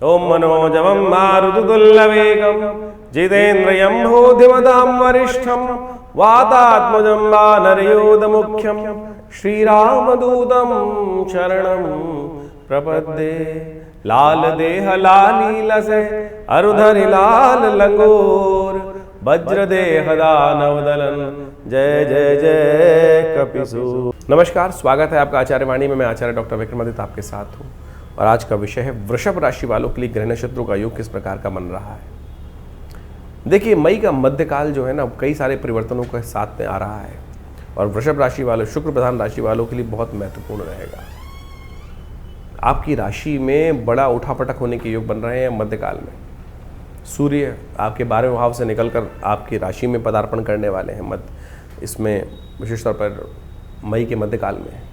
ओम मनोजवं मारुततुल्यवेगं जितेन्द्रियं भूतिमतां वरिष्ठं वातात्मजं वानरयोधमुख्यं श्रीरामदूतं शरणं प्रपद्ये। लाल देह लालीलसे अरुधरि लाल लंगोर वज्रदेह दानवदलन जय जय जय कपिसूर। नमस्कार, स्वागत है आपका आचार्य वाणी में। मैं आचार्य डॉक्टर विक्रमादित्य आपके साथ हूँ और आज का विषय है वृषभ राशि वालों के लिए ग्रह नक्षत्रों का योग किस प्रकार का बन रहा है। देखिए, मई का मध्यकाल जो है ना, कई सारे परिवर्तनों के साथ में आ रहा है और वृषभ राशि वालों, शुक्र प्रधान राशि वालों के लिए बहुत महत्वपूर्ण रहेगा। आपकी राशि में बड़ा उठापटक होने के योग बन रहे हैं मध्यकाल में। सूर्य आपके 12वें भाव से निकलकर आपकी राशि में पदार्पण करने वाले हैं इसमें विशेष तौर पर मई के मध्यकाल में।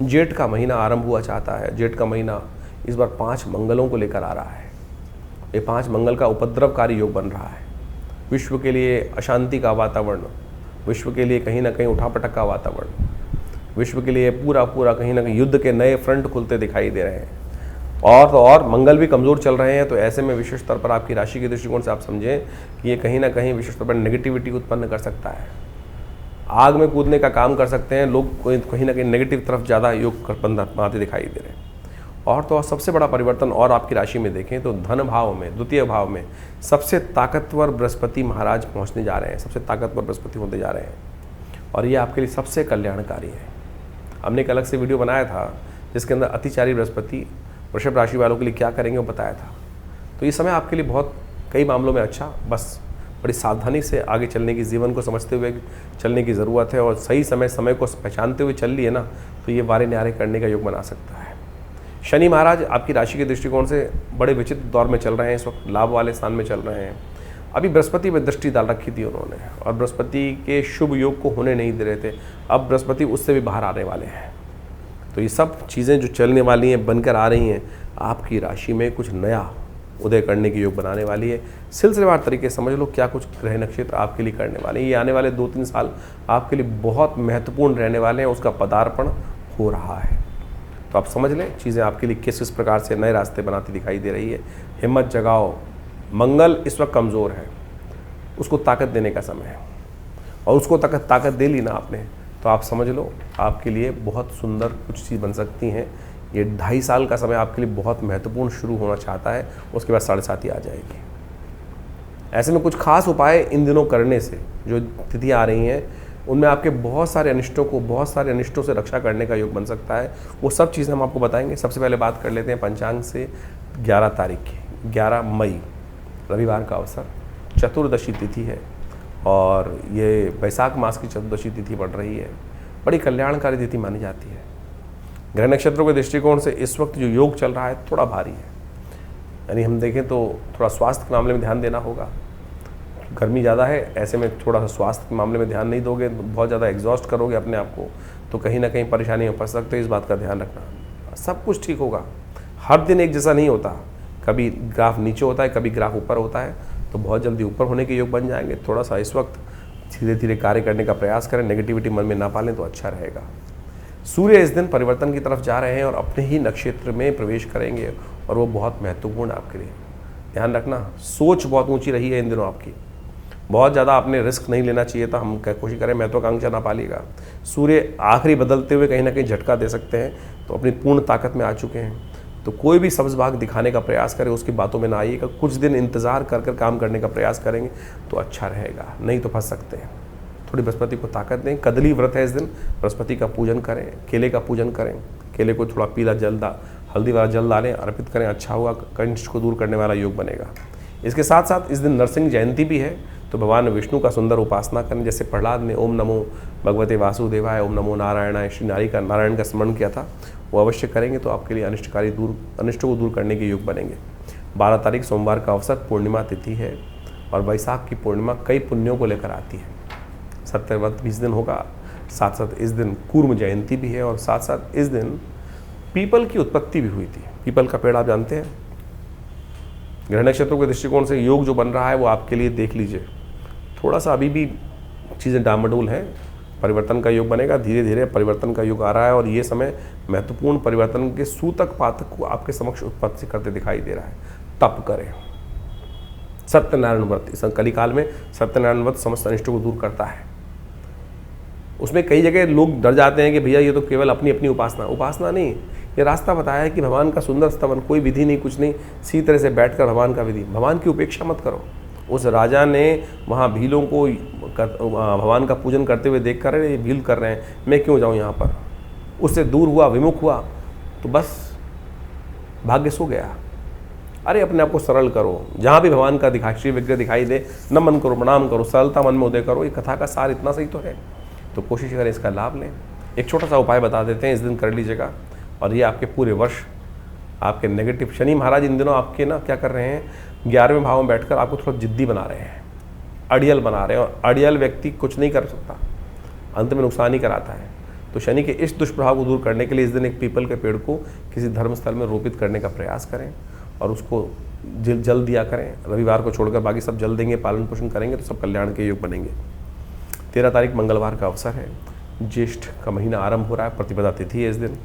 जेठ का महीना आरंभ हुआ चाहता है। जेठ का महीना इस बार 5 मंगलों को लेकर आ रहा है। ये 5 मंगल का उपद्रवकारी योग बन रहा है। विश्व के लिए अशांति का वातावरण, विश्व के लिए कहीं ना कहीं उठापटक का वातावरण, विश्व के लिए पूरा कहीं ना कहीं युद्ध के नए फ्रंट खुलते दिखाई दे रहे हैं। और तो और मंगल भी कमज़ोर चल रहे हैं। तो ऐसे में विशेष तौर पर आपकी राशि के दृष्टिकोण से आप समझें कि ये कहीं ना कहीं विशेष तौर पर नेगेटिविटी उत्पन्न कर सकता है। आग में कूदने का काम कर सकते हैं लोग, कहीं ना कहीं नेगेटिव तरफ ज़्यादा योग बनाते दिखाई दे रहे हैं। और तो और सबसे बड़ा परिवर्तन और आपकी राशि में देखें तो धन भाव में, द्वितीय भाव में सबसे ताकतवर बृहस्पति महाराज पहुंचने जा रहे हैं। सबसे ताकतवर बृहस्पति होते जा रहे हैं और ये आपके लिए सबसे कल्याणकारी है। हमने एक अलग से वीडियो बनाया था जिसके अंदर अतिचारी बृहस्पति वृषभ राशि वालों के लिए क्या करेंगे वो बताया था। तो ये समय आपके लिए बहुत कई मामलों में अच्छा, बस बड़ी सावधानी से आगे चलने की, जीवन को समझते हुए चलने की ज़रूरत है और सही समय को पहचानते हुए चल लिए ना तो ये वारे न्यारे करने का योग बना सकता है। शनि महाराज आपकी राशि के दृष्टिकोण से बड़े विचित्र दौर में चल रहे हैं। इस वक्त लाभ वाले स्थान में चल रहे हैं। अभी बृहस्पति पर दृष्टि डाल रखी थी उन्होंने और बृहस्पति के शुभ योग को होने नहीं दे रहे थे। अब बृहस्पति उससे भी बाहर आने वाले हैं। तो ये सब चीज़ें जो चलने वाली हैं, बनकर आ रही हैं, आपकी राशि में कुछ नया उदय करने की योग बनाने वाली है। सिलसिलेवार तरीके समझ लो क्या कुछ ग्रह नक्षत्र आपके लिए करने वाले हैं। ये आने वाले 2-3 साल आपके लिए बहुत महत्वपूर्ण रहने वाले हैं। उसका पदार्पण हो रहा है। तो आप समझ लें चीज़ें आपके लिए किस प्रकार से नए रास्ते बनाती दिखाई दे रही है। हिम्मत जगाओ। मंगल इस वक्त कमज़ोर है, उसको ताकत देने का समय है और उसको ताकत दे ली ना आपने तो आप समझ लो आपके लिए बहुत सुंदर कुछ चीज़ बन सकती हैं। ये 2.5 साल का समय आपके लिए बहुत महत्वपूर्ण शुरू होना चाहता है। उसके बाद 7.5 आ जाएगी। ऐसे में कुछ खास उपाय इन दिनों करने से, जो तिथियाँ आ रही हैं उनमें आपके बहुत सारे अनिष्टों से रक्षा करने का योग बन सकता है। वो सब चीज़ें हम आपको बताएंगे। सबसे पहले बात कर लेते हैं पंचांग से 11 तारीख की। 11 मई रविवार का अवसर, चतुर्दशी तिथि है और ये वैशाख मास की चतुर्दशी तिथि बढ़ रही है। बड़ी कल्याणकारी तिथि मानी जाती है। ग्रह नक्षत्रों के दृष्टिकोण से इस वक्त जो योग चल रहा है थोड़ा भारी है। यानी हम देखें तो थोड़ा स्वास्थ्य के मामले में ध्यान देना होगा। गर्मी ज़्यादा है, ऐसे में थोड़ा सा स्वास्थ्य के मामले में ध्यान नहीं दोगे तो बहुत ज़्यादा एग्जॉस्ट करोगे अपने आप को तो कहीं ना कहीं परेशानी में फंस सकते हो। इस बात का ध्यान रखना। सब कुछ ठीक होगा। हर दिन एक जैसा नहीं होता। कभी ग्राफ नीचे होता है, कभी ग्राफ ऊपर होता है। तो बहुत जल्दी ऊपर होने के योग बन जाएंगे। थोड़ा सा इस वक्त धीरे धीरे कार्य करने का प्रयास करें। नेगेटिविटी मन में ना पालें तो अच्छा रहेगा। सूर्य इस दिन परिवर्तन की तरफ जा रहे हैं और अपने ही नक्षत्र में प्रवेश करेंगे और वो बहुत महत्वपूर्ण है आपके लिए। ध्यान रखना, सोच बहुत ऊंची रही है इन दिनों आपकी। बहुत ज़्यादा आपने रिस्क नहीं लेना चाहिए था। हम कोशिश करें महत्वाकांक्षा ना पालिएगा। सूर्य आखिरी बदलते हुए कहीं ना कहीं झटका दे सकते हैं। तो अपनी पूर्ण ताकत में आ चुके हैं। तो कोई भी सब्ज भाग दिखाने का प्रयास करें, उसकी बातों में ना आइएगा। कुछ दिन इंतज़ार कर काम करने का प्रयास करेंगे तो अच्छा रहेगा, नहीं तो फंस सकते हैं। थोड़ी बृहस्पति को ताकत दें। कदली व्रत है इस दिन, बृहस्पति का पूजन करें, केले का पूजन करें। केले को थोड़ा पीला हल्दी वाला जल डालें, अर्पित करें। अच्छा होगा, कष्ट को दूर करने वाला योग बनेगा। इसके साथ साथ इस दिन नरसिंह जयंती भी है। तो भगवान विष्णु का सुंदर उपासना करें। जैसे प्रहलाद ने ओम नमो भगवते वासुदेवाय, ओम नमो नारायणाय श्री नारायण का स्मरण किया था, वो अवश्य करेंगे तो आपके लिए अनिष्टों को दूर करने के योग बनेंगे। 12 तारीख सोमवार का अवसर, पूर्णिमा तिथि है और वैशाख की पूर्णिमा कई पुण्यों को लेकर आती है। सत्यव्रत भी इस दिन होगा। साथ साथ इस दिन कूर्म जयंती भी है और साथ साथ इस दिन पीपल की उत्पत्ति भी हुई थी। पीपल का पेड़ आप जानते हैं। ग्रह नक्षत्रों के दृष्टिकोण से योग जो बन रहा है वो आपके लिए देख लीजिए। थोड़ा सा अभी भी चीज़ें डामाडोल हैं, परिवर्तन का योग बनेगा, धीरे धीरे परिवर्तन का योग आ रहा है और ये समय महत्वपूर्ण परिवर्तन के सूतक पातक को आपके समक्ष उत्पत्ति करते दिखाई दे रहा है। तप करें, सत्यनारायण व्रत, इस कलिकाल में सत्यनारायण व्रत समस्त अनिष्टों को दूर करता है। उसमें कई जगह लोग डर जाते हैं कि भैया ये तो केवल अपनी अपनी उपासना नहीं, ये रास्ता बताया है कि भगवान का सुंदर स्तवन, कोई विधि नहीं, कुछ नहीं, सीधी तरह से बैठकर भगवान का विधि, भगवान की उपेक्षा मत करो। उस राजा ने वहाँ भीलों को भगवान का पूजन करते हुए देख कर ये भील कर रहे हैं, मैं क्यों जाऊँ यहाँ पर, उससे दूर हुआ, विमुख हुआ, तो बस भाग्य सो गया। अरे अपने आप को सरल करो, जहाँ भी भगवान का श्री विग्रह दिखाई दे नमन करो, प्रणाम करो, सरलता मन में उदय करो। ये कथा का सार इतना सही तो है, तो कोशिश करें इसका लाभ लें। एक छोटा सा उपाय बता देते हैं, इस दिन कर लीजिएगा और ये आपके पूरे वर्ष आपके नेगेटिव, शनि महाराज इन दिनों आपके ना क्या कर रहे हैं, 11वें भाव में बैठकर आपको थोड़ा जिद्दी बना रहे हैं, अड़ियल बना रहे हैं, और अड़ियल व्यक्ति कुछ नहीं कर सकता, अंत में नुकसान ही कराता है। तो शनि के इस दुष्प्रभाव को दूर करने के लिए इस दिन एक पीपल के पेड़ को किसी धर्मस्थल में रोपित करने का प्रयास करें और उसको जल दिया करें। रविवार को छोड़कर बाकी सब जल देंगे, पालन पोषण करेंगे तो सब कल्याण के योग बनेंगे। 13 तारीख मंगलवार का अवसर है, ज्येष्ठ का महीना आरंभ हो रहा है, प्रतिपदा तिथि है इस दिन,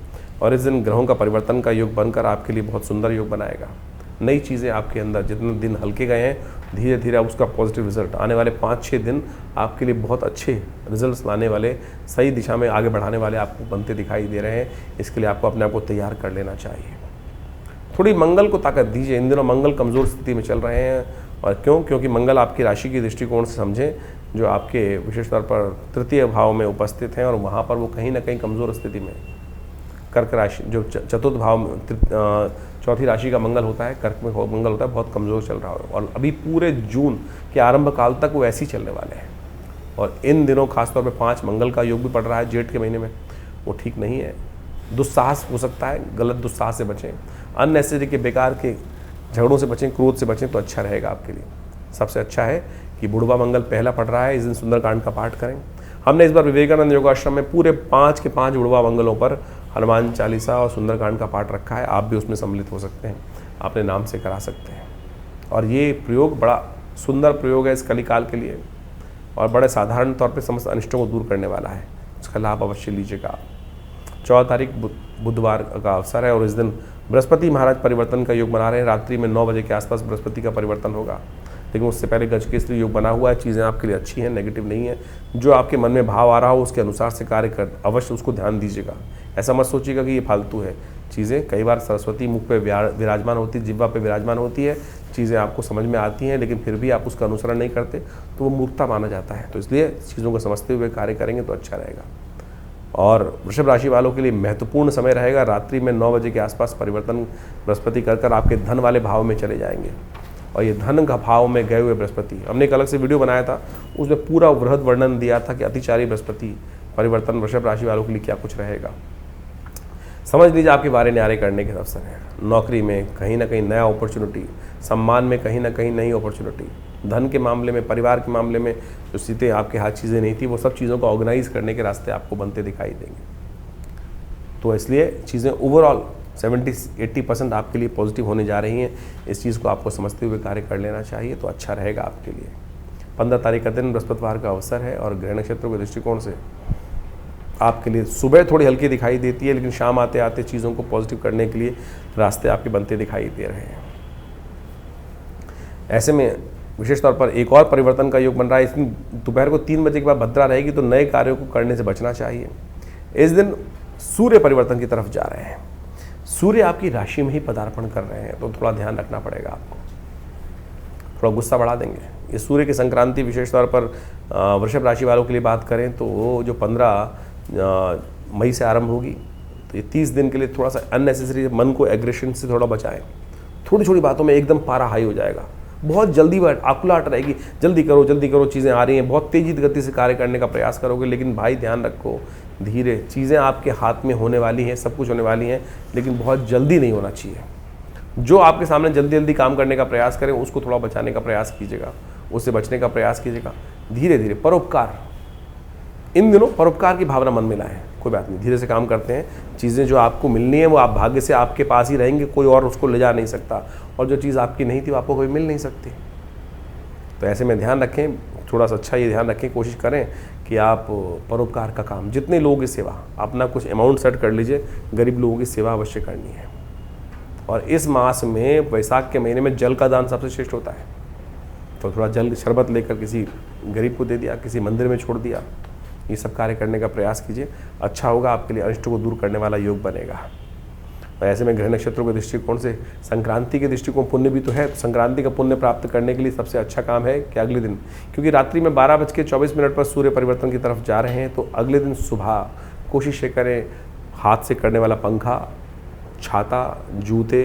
और इस दिन ग्रहों का परिवर्तन का योग बनकर आपके लिए बहुत सुंदर योग बनाएगा। नई चीज़ें आपके अंदर, जितने दिन हल्के गए हैं धीरे धीरे उसका पॉजिटिव रिजल्ट आने वाले 5-6 दिन आपके लिए बहुत अच्छे रिजल्ट्स लाने वाले, सही दिशा में आगे बढ़ाने वाले आपको बनते दिखाई दे रहे हैं। इसके लिए आपको अपने आप को तैयार कर लेना चाहिए। थोड़ी मंगल को ताकत दीजिए, इन दिनों मंगल कमज़ोर स्थिति में चल रहे हैं, और क्यों, क्योंकि मंगल आपकी राशि की दृष्टिकोण से समझें, जो आपके विशेष तौर पर तृतीय भाव में उपस्थित हैं और वहाँ पर वो कहीं ना कहीं कमज़ोर स्थिति में। कर्क राशि जो चतुर्थ भाव में चौथी राशि का मंगल होता है, कर्क में मंगल होता है, बहुत कमज़ोर चल रहा है और अभी पूरे जून के आरंभ काल तक वो ऐसे ही चलने वाले हैं। और इन दिनों खासतौर पे 5 मंगल का योग भी पड़ रहा है जेठ के महीने में, वो ठीक नहीं है। दुस्साहस हो सकता है, गलत दुस्साहस से बचें, अननेसेसरी के बेकार के झगड़ों से बचें, क्रोध से बचें, तो अच्छा रहेगा आपके लिए। सबसे अच्छा है कि बुढ़वा मंगल पहला पड़ रहा है, इस दिन सुंदरकांड का पाठ करें। हमने इस बार विवेकानंद योगाश्रम में पूरे 5 के 5 बुढ़वा मंगलों पर हनुमान चालीसा और सुंदरकांड का पाठ रखा है, आप भी उसमें सम्मिलित हो सकते हैं, अपने नाम से करा सकते हैं। और ये प्रयोग बड़ा सुंदर प्रयोग है इस कलिकाल के लिए और बड़े साधारण तौर पे समस्त अनिष्टों को दूर करने वाला है, उसका लाभ अवश्य लीजिएगा आप। 14 तारीख बुधवार का अवसर है और इस दिन बृहस्पति महाराज परिवर्तन का योग बना रहे हैं। रात्रि में 9 बजे के आसपास बृहस्पति का परिवर्तन होगा, लेकिन उससे पहले गजकेसरी योग बना हुआ है। चीज़ें आपके लिए अच्छी हैं, नेगेटिव नहीं है। जो आपके मन में भाव आ रहा हो उसके अनुसार से कार्य कर, अवश्य उसको ध्यान दीजिएगा। ऐसा मत सोचिएगा कि ये फालतू है चीज़ें। कई बार सरस्वती मुख पे विराजमान होती है, जिह्वा पे विराजमान होती है, चीज़ें आपको समझ में आती हैं, लेकिन फिर भी आप उसका अनुसरण नहीं करते तो वो मूर्खता माना जाता है। तो इसलिए चीज़ों को समझते हुए कार्य करेंगे तो अच्छा रहेगा। और वृषभ राशि वालों के लिए महत्वपूर्ण समय रहेगा, रात्रि में 9 बजे के आसपास परिवर्तन बृहस्पति कर आपके धन वाले भाव में चले जाएंगे। और ये धन का भाव में गए हुए बृहस्पति, हमने एक अलग से वीडियो बनाया था, उसमें पूरा वृहद वर्णन दिया था कि अतिचारी बृहस्पति परिवर्तन वृषभ राशि वालों के लिए क्या कुछ रहेगा। समझ लीजिए आपके बारे न्यारे करने के अवसर है। नौकरी में कहीं ना कहीं नया अपॉर्चुनिटी, सम्मान में कहीं ना कहीं नई अपॉर्चुनिटी, धन के मामले में, परिवार के मामले में जो सीधे आपके हाथ चीज़ें नहीं थी वो सब चीज़ों को ऑर्गेनाइज करने के रास्ते आपको बनते दिखाई देंगे। तो इसलिए चीज़ें ओवरऑल 70-80% आपके लिए पॉजिटिव होने जा रही हैं। इस चीज़ को आपको समझते हुए कार्य कर लेना चाहिए तो अच्छा रहेगा आपके लिए। 15 तारीख का दिन बृहस्पतिवार का अवसर है और ग्रह नक्षत्रों के दृष्टिकोण से आपके लिए सुबह थोड़ी हल्की दिखाई देती है, लेकिन शाम आते आते चीज़ों को पॉजिटिव करने के लिए रास्ते आपके बनते दिखाई दे रहे हैं। ऐसे में विशेष तौर पर एक और परिवर्तन का योग बन रहा है। इस दिन दोपहर को 3 बजे के बाद भद्रा रहेगी, तो नए कार्यों को करने से बचना चाहिए। इस दिन सूर्य परिवर्तन की तरफ जा रहे हैं, सूर्य आपकी राशि में ही पदार्पण कर रहे हैं, तो थोड़ा ध्यान रखना पड़ेगा आपको, थोड़ा गुस्सा बढ़ा देंगे। ये सूर्य की संक्रांति विशेष तौर पर वृषभ राशि वालों के लिए बात करें तो वो जो 15 मई से आरंभ होगी, तो ये 30 दिन के लिए थोड़ा सा अननेसेसरी मन को एग्रेशन से थोड़ा बचाएं। थोड़ी छोटी बातों में एकदम पारा हाई हो जाएगा, बहुत जल्दी आकुलाहट रहेगी, जल्दी करो, चीज़ें आ रही हैं, बहुत तेजी गति से कार्य करने का प्रयास करोगे। लेकिन भाई ध्यान रखो, धीरे, चीज़ें आपके हाथ में होने वाली हैं, सब कुछ होने वाली हैं, लेकिन बहुत जल्दी नहीं होना चाहिए। जो आपके सामने जल्दी काम करने का प्रयास करें उसको थोड़ा बचाने का प्रयास कीजिएगा, उससे बचने का प्रयास कीजिएगा। धीरे धीरे परोपकार, इन दिनों परोपकार की भावना मन में लाएं। कोई बात नहीं, धीरे से काम करते हैं, चीज़ें जो आपको मिलनी है वो आप भाग्य से आपके पास ही रहेंगे, कोई और उसको ले जा नहीं सकता, और जो चीज़ आपकी नहीं थी वो आपको कोई मिल नहीं सकती। तो ऐसे में ध्यान रखें, थोड़ा सा अच्छा ये ध्यान रखें, कोशिश करें कि आप परोपकार का काम, जितने लोगों की सेवा, अपना कुछ अमाउंट सेट कर लीजिए, गरीब लोगों की सेवा अवश्य करनी है। और इस मास में, वैशाख के महीने में, जल का दान सबसे श्रेष्ठ होता है। तो थोड़ा जल शरबत लेकर किसी गरीब को दे दिया, किसी मंदिर में छोड़ दिया, ये सब कार्य करने का प्रयास कीजिए, अच्छा होगा, आपके लिए अनिष्ट को दूर करने वाला योग बनेगा। और ऐसे में ग्रह नक्षत्रों के दृष्टिकोण से संक्रांति के दृष्टिकोण पुण्य भी तो है। संक्रांति का पुण्य प्राप्त करने के लिए सबसे अच्छा काम है कि अगले दिन, क्योंकि रात्रि में 12:24 पर सूर्य परिवर्तन की तरफ जा रहे हैं, तो अगले दिन सुबह कोशिश करें हाथ से करने वाला पंखा, छाता, जूते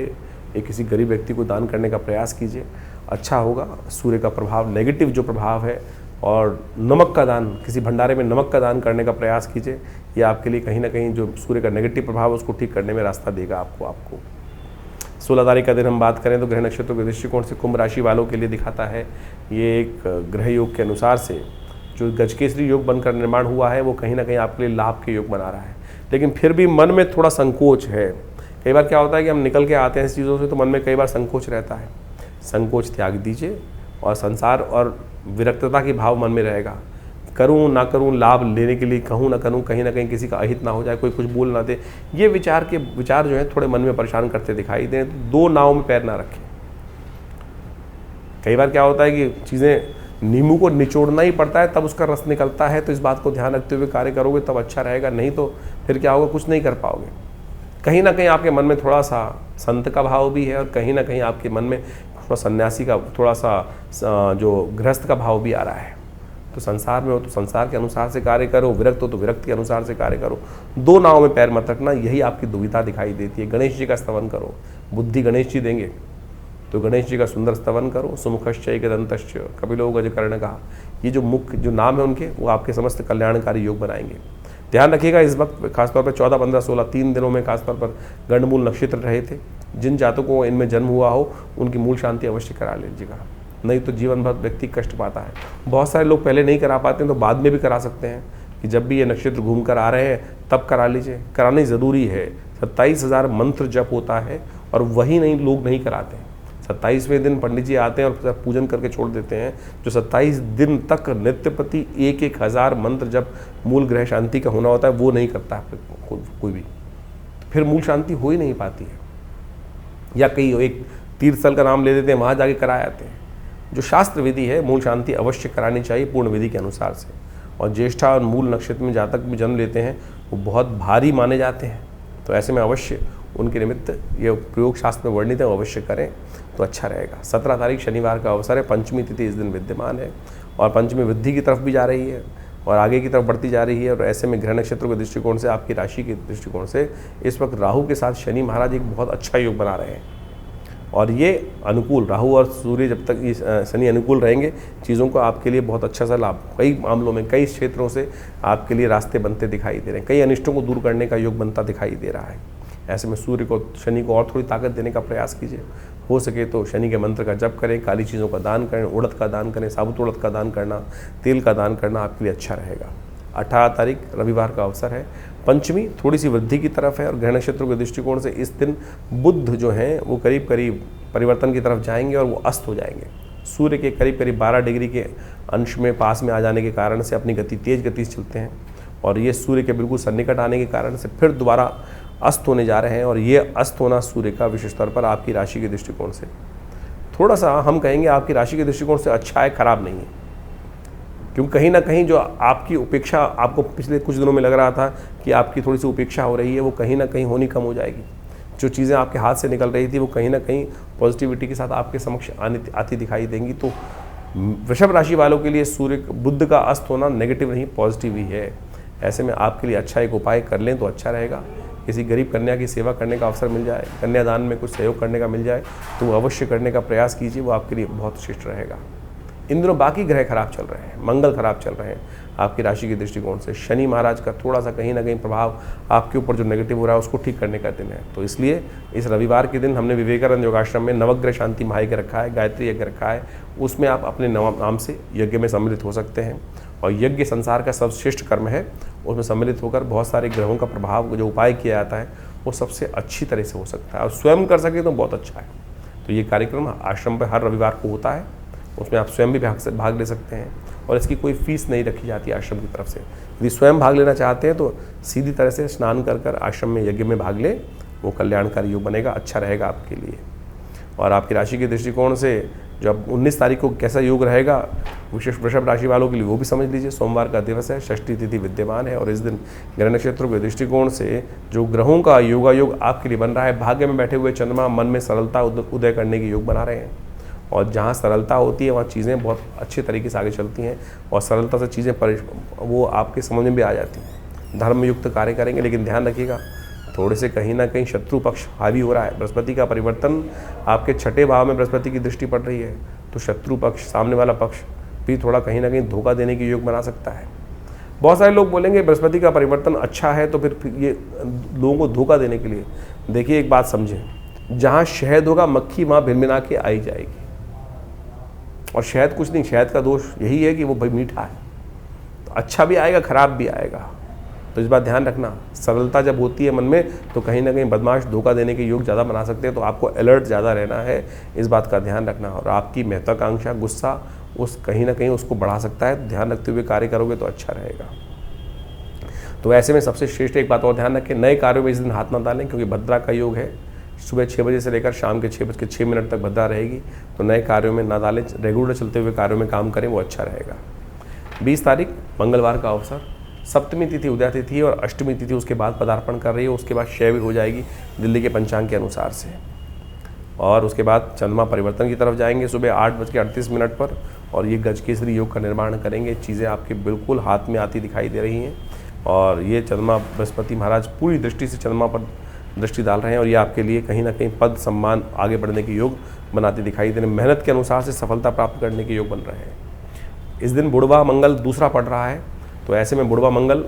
ये किसी गरीब व्यक्ति को दान करने का प्रयास कीजिए, अच्छा होगा। सूर्य का प्रभाव, नेगेटिव जो प्रभाव है, और नमक का दान, किसी भंडारे में नमक का दान करने का प्रयास कीजिए, ये आपके लिए कहीं ना कहीं जो सूर्य का नेगेटिव प्रभाव है उसको ठीक करने में रास्ता देगा आपको। 16 तारीख का दिन हम बात करें तो ग्रह नक्षत्रों के दृष्टिकोण से कुंभ राशि वालों के लिए दिखाता है, ये एक ग्रह योग के अनुसार से जो गजकेसरी योग बनकर निर्माण हुआ है वो कहीं ना कहीं आपके लिए लाभ के योग बना रहा है। लेकिन फिर भी मन में थोड़ा संकोच है। कई बार क्या होता है कि हम निकल के आते हैं इस चीज़ों से, तो मन में कई बार संकोच रहता है। संकोच त्याग दीजिए, और संसार और विरक्तता की भाव मन में रहेगा। करूं ना करूं, लाभ लेने के लिए कहूं ना करूं, कहीं ना कहीं किसी का अहित ना हो जाए, कोई कुछ बोल ना दे, ये विचार जो है थोड़े मन में परेशान करते दिखाई दें। तो दो नाव में पैर ना रखें। कई बार क्या होता है कि चीज़ें, नींबू को निचोड़ना ही पड़ता है तब उसका रस निकलता है, तो इस बात को ध्यान रखते हुए कार्य करोगे तब अच्छा रहेगा, नहीं तो फिर क्या होगा, कुछ नहीं कर पाओगे। कहीं ना कहीं आपके मन में थोड़ा सा संत का भाव भी है, और कहीं ना कहीं आपके मन में थोड़ा सन्यासी का, थोड़ा सा जो गृहस्थ का भाव भी आ रहा है। तो संसार में हो तो संसार के अनुसार से कार्य करो, विरक्त हो तो विरक्त के अनुसार से कार्य करो। दो नाव में पैर मत रखना, यही आपकी दुविधा दिखाई देती है। गणेश जी का स्तवन करो, बुद्धि गणेश जी देंगे, तो गणेश जी का सुंदर स्तवन करो। सुमुखश्च एकदंतश्च कपिलो गजकर्ण का, ये जो मुख्य जो नाम है उनके, वो आपके समस्त कल्याणकारी योग बनाएंगे। ध्यान रखिएगा इस वक्त खासतौर पर 14, 15, 16 3 दिनों में खासतौर पर गंडमूल नक्षत्र रहे थे, जिन जातकों को इनमें जन्म हुआ हो उनकी मूल शांति अवश्य करा लीजिएगा, नहीं तो जीवन भर व्यक्ति कष्ट पाता है। बहुत सारे लोग पहले नहीं करा पाते हैं, तो बाद में भी करा सकते हैं कि जब भी ये नक्षत्र घूम कर आ रहे हैं तब करा लीजिए। करानी ज़रूरी है। 27,000 मंत्र जप होता है, और वही नहीं लोग नहीं कराते हैं। 27वें दिन पंडित जी आते हैं और पूजन करके छोड़ देते हैं। जो 27 दिन तक नित्य प्रति 1,000 मंत्र जब मूल ग्रह शांति का होना होता है वो नहीं करता है कोई भी, फिर मूल शांति हो ही नहीं पाती है। या कई एक तीर्थ स्थल का नाम ले देते हैं, वहाँ जाके करा आते हैं। जो शास्त्र विधि है, मूल शांति अवश्य करानी चाहिए पूर्ण विधि के अनुसार से। और ज्येष्ठा और मूल नक्षत्र में जातक भी जन्म लेते हैं वो बहुत भारी माने जाते हैं, तो ऐसे में अवश्य उनके निमित्त ये प्रयोग शास्त्र में वर्णित है, वो अवश्य करें तो अच्छा रहेगा। 17 तारीख शनिवार का अवसर है, पंचमी तिथि इस दिन विद्यमान है, और पंचमी वृद्धि की तरफ भी जा रही है और आगे की तरफ बढ़ती जा रही है। और ऐसे में ग्रह नक्षत्रों के दृष्टिकोण से, आपकी राशि के दृष्टिकोण से इस वक्त राहु के साथ शनि महाराज एक बहुत अच्छा योग बना रहे हैं, और ये अनुकूल, राहु और सूर्य जब तक शनि अनुकूल रहेंगे, चीज़ों को आपके लिए बहुत अच्छा सा लाभ, कई मामलों में कई क्षेत्रों से आपके लिए रास्ते बनते दिखाई दे रहे हैं, कई अनिष्टों को दूर करने का योग बनता दिखाई दे रहा है। ऐसे में सूर्य को, शनि को और थोड़ी ताकत देने का प्रयास कीजिए। हो सके तो शनि के मंत्र का जप करें, काली चीज़ों का दान करें, उड़द का दान करें, साबुत उड़द का दान करना, तेल का दान करना आपके लिए अच्छा रहेगा। 18 तारीख रविवार का अवसर है, पंचमी थोड़ी सी वृद्धि की तरफ है, और ग्रह नक्षत्रों के दृष्टिकोण से इस दिन बुध जो हैं वो करीब करीब परिवर्तन की तरफ जाएंगे और वो अस्त हो जाएंगे। सूर्य के करीब करीब 12 डिग्री के अंश में पास में आ जाने के कारण से अपनी गति तेज गति से चलते हैं, और ये सूर्य के बिल्कुल सन्निकट आने के कारण से फिर दोबारा अस्त होने जा रहे हैं। और ये अस्त होना सूर्य का विशेष तौर पर आपकी राशि के दृष्टिकोण से थोड़ा सा, हम कहेंगे आपकी राशि के दृष्टिकोण से अच्छा है, खराब नहीं है। क्योंकि कहीं ना कहीं जो आपकी उपेक्षा, आपको पिछले कुछ दिनों में लग रहा था कि आपकी थोड़ी सी उपेक्षा हो रही है, वो कहीं ना कहीं होनी कम हो जाएगी। जो चीज़ें आपके हाथ से निकल रही थी वो कहीं ना कहीं पॉजिटिविटी के साथ आपके समक्ष आती दिखाई देंगी। तो वृषभ राशि वालों के लिए सूर्य बुध का अस्त होना नेगेटिव नहीं, पॉजिटिव ही है। ऐसे में आपके लिए अच्छा एक उपाय कर लें तो अच्छा रहेगा। किसी गरीब कन्या की सेवा करने का अवसर मिल जाए, कन्यादान में कुछ सहयोग करने का मिल जाए तो वो अवश्य करने का प्रयास कीजिए, वो आपके लिए बहुत श्रेष्ठ रहेगा। इन दिनों बाकी ग्रह खराब चल रहे हैं, मंगल खराब चल रहे हैं आपकी राशि के दृष्टिकोण से। शनि महाराज का थोड़ा सा कहीं ना कहीं प्रभाव आपके ऊपर जो नेगेटिव हो रहा है उसको ठीक करने का दिन है। तो इसलिए इस रविवार के दिन हमने विवेकानंद योगाश्रम में नवग्रह शांति महायज्ञ रखा है, गायत्री यज्ञ रखा है। उसमें आप अपने नाम से यज्ञ में सम्मिलित हो सकते हैं, और यज्ञ संसार का सर्वश्रेष्ठ कर्म है। उसमें सम्मिलित होकर बहुत सारे ग्रहों का प्रभाव जो उपाय किया जाता है वो सबसे अच्छी तरह से हो सकता है, और स्वयं कर सके तो बहुत अच्छा है। तो ये कार्यक्रम आश्रम पर हर रविवार को होता है, उसमें आप स्वयं भी भाग ले सकते हैं। और इसकी कोई फीस नहीं रखी जाती आश्रम की तरफ से। यदि स्वयं भाग लेना चाहते हैं तो सीधी तरह से स्नान कर कर आश्रम में यज्ञ में भाग लें, वो कल्याणकारी योग बनेगा, अच्छा रहेगा आपके लिए। और आपकी राशि के दृष्टिकोण से जो अब 19 तारीख को कैसा योग रहेगा विशेष वृषभ राशि वालों के लिए वो भी समझ लीजिए। सोमवार का दिवस है, षष्ठी तिथि विद्यमान है और इस दिन ग्रह नक्षत्रों के दृष्टिकोण से जो ग्रहों का योगायोग आपके लिए बन रहा है, भाग्य में बैठे हुए चंद्रमा मन में सरलता उदय करने के योग बना रहे हैं। और जहाँ सरलता होती है वहाँ चीज़ें बहुत अच्छे तरीके से आगे चलती हैं और सरलता से चीज़ें वो आपके समझ में भी आ जाती हैं। धर्मयुक्त कार्य करेंगे, लेकिन ध्यान रखिएगा थोड़े से कहीं ना कहीं शत्रु पक्ष हावी हो रहा है। बृहस्पति का परिवर्तन, आपके 6ठे भाव में बृहस्पति की दृष्टि पड़ रही है, तो शत्रु पक्ष, सामने वाला पक्ष भी थोड़ा कहीं ना कहीं धोखा देने की योग बना सकता है। बहुत सारे लोग बोलेंगे बृहस्पति का परिवर्तन अच्छा है तो फिर ये लोगों को धोखा देने के लिए। देखिए एक बात समझें, जहाँ शहद होगा मक्खी वहाँ भिनभिना के आई जाएगी। और शहद कुछ नहीं, शहद का दोष यही है कि वो भाई मीठा है, तो अच्छा भी आएगा खराब भी आएगा। तो इस बात ध्यान रखना, सरलता जब होती है मन में तो कहीं ना कहीं बदमाश धोखा देने के योग ज़्यादा बना सकते हैं। तो आपको अलर्ट ज़्यादा रहना है, इस बात का ध्यान रखना। और आपकी महत्वाकांक्षा, गुस्सा उस कहीं ना कहीं उसको बढ़ा सकता है, तो ध्यान रखते हुए कार्य करोगे तो अच्छा रहेगा। तो ऐसे में सबसे श्रेष्ठ एक बात और ध्यान रखें, नए कार्यों में इस दिन हाथ ना डालें, क्योंकि भद्रा का योग है। सुबह 6 बजे से लेकर शाम के 6:06 तक भद्रा रहेगी, तो नए कार्यों में ना डालें, रेगुलर चलते हुए कार्यों में काम करें, वो अच्छा रहेगा। 20 तारीख मंगलवार का अवसर, सप्तमी तिथि उदय तिथि और अष्टमी तिथि उसके बाद पदार्पण कर रही है। उसके बाद क्षय भी हो जाएगी दिल्ली के पंचांग के अनुसार से। और उसके बाद चंद्रमा परिवर्तन की तरफ जाएंगे सुबह 8:38 पर, और ये गजकेसरी योग का निर्माण करेंगे। चीज़ें आपके बिल्कुल हाथ में आती दिखाई दे रही हैं। और ये चंद्रमा बृहस्पति महाराज पूरी दृष्टि से चंद्रमा पर दृष्टि डाल रहे हैं, और ये आपके लिए कहीं ना कहीं पद सम्मान आगे बढ़ने के योग बनाते दिखाई दे रहे हैं। मेहनत के अनुसार से सफलता प्राप्त करने के योग बन रहे हैं। इस दिन बुढ़वा मंगल दूसरा पड़ रहा है, तो ऐसे में बुढ़वा मंगल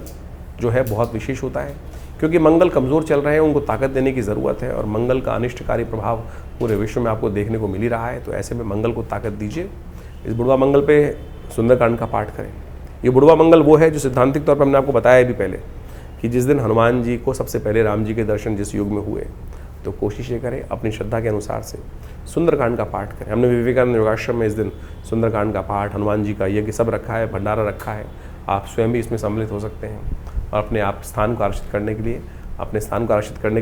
जो है बहुत विशेष होता है, क्योंकि मंगल कमज़ोर चल रहे हैं, उनको ताकत देने की ज़रूरत है। और मंगल का अनिष्टकारी प्रभाव पूरे विश्व में आपको देखने को मिल ही रहा है। तो ऐसे में मंगल को ताकत दीजिए। इस बुढ़वा मंगल पे सुंदरकांड का पाठ करें। ये बुढ़वा मंगल वो है जो सिद्धांतिक तौर पर हमने आपको बताया भी पहले कि जिस दिन हनुमान जी को सबसे पहले राम जी के दर्शन जिस युग में हुए, तो कोशिश ये करें अपनी श्रद्धा के अनुसार से सुंदरकांड का पाठ करें। हमने विवेकानंद योगाश्रम में इस दिन सुंदरकांड का पाठ, हनुमान जी का यज्ञ सब रखा है, भंडारा रखा है। आप स्वयं भी इसमें सम्मिलित हो सकते हैं और अपने आप स्थान को आरक्षित करने के